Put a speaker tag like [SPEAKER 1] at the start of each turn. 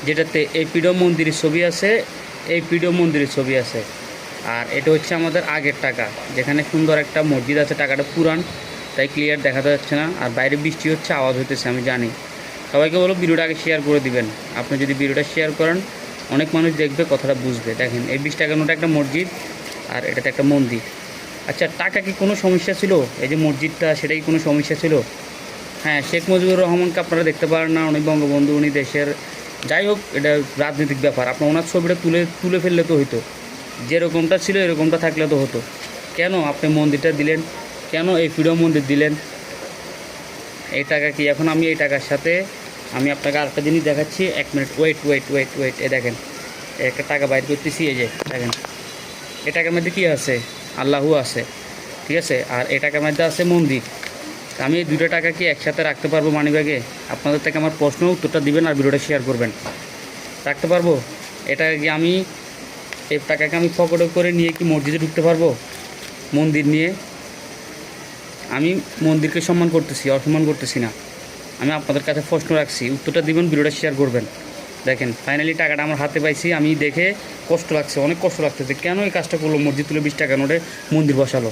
[SPEAKER 1] যেটাতে এই পিডো মন্দিরের ছবি আছে, এই পিডো মন্দিরের ছবি আছে। আর এটা হচ্ছে আমাদের আগের টাকা, যেখানে সুন্দর একটা মসজিদ আছে। টাকাটা পুরান, তাই ক্লিয়ার দেখাতে যাচ্ছে না। আর বাইরে বৃষ্টি হচ্ছে, আওয়াজ হইতেছে, আমি জানি। সবাইকে বলো ভিডিওটা আগে শেয়ার করে দিবেন। আপনি যদি ভিডিওটা শেয়ার করেন, অনেক মানুষ দেখবে, কথাটা বুঝবে। দেখেন, এই 20 টাকার নোটে একটা মসজিদ, আর এটাতে একটা মন্দির। আচ্ছা, টাকা কি কোনো সমস্যা ছিল? এই যে মসজিদটা, সেটা কি কোনো সমস্যা ছিল? হ্যাঁ, শেখ মুজিবুর রহমানকে আপনারা দেখতে পারেন না, উনি বঙ্গবন্ধু, উনি দেশের, যাই হোক, এটা রাজনৈতিক ব্যাপার। আপনার ওনার ছবিটা তুলে ফেললে তো হইতো, যেরকমটা ছিল এরকমটা থাকলে তো হতো। কেন আপনি মন্দিরটা দিলেন? কেন এই ফ্রিডম মন্দির দিলেন? এই টাকা কি এখন আমি এই টাকার সাথে আমি আপনাকে আরেকটা জিনিস দেখাচ্ছি। 1 মিনিট ওয়েট ওয়েট ওয়েট ওয়েট এ দেখেন, একটা টাকা বাইর করতেছি। এই যে দেখেন, এই টাকার মধ্যে কী আছে? আল্লাহু আছে, ঠিক আছে। আর এই টাকার মধ্যে আছে মন্দির। আমি এই 2টা টাকা কি একসাথে রাখতে পারবো মানিব্যাগে? আপনাদের থেকে আমার প্রশ্ন, উত্তরটা দিবেন আর ভিডিওটা শেয়ার করবেন। রাখতে পারবো? এটা কি আমি এই টাকাকে আমি পকেটে করে নিয়ে কি মসজিদে ঢুকতে পারবো? মন্দির নিয়ে আমি মন্দিরকে সম্মান করতেছি, অসম্মান করতেছি না। আমি আপনাদের কাছে প্রশ্ন রাখছি, উত্তরটা দিবেন, ভিডিওটা শেয়ার করবেন। দেখেন, ফাইনালি টাকাটা আমার হাতে পাইছি। আমি দেখে কষ্ট লাগছে, অনেক কষ্ট লাগতেছে। কেন এই কাজটা করলো? মসজিদ তুলে 20 টাকা নোটে মন্দির বসালো।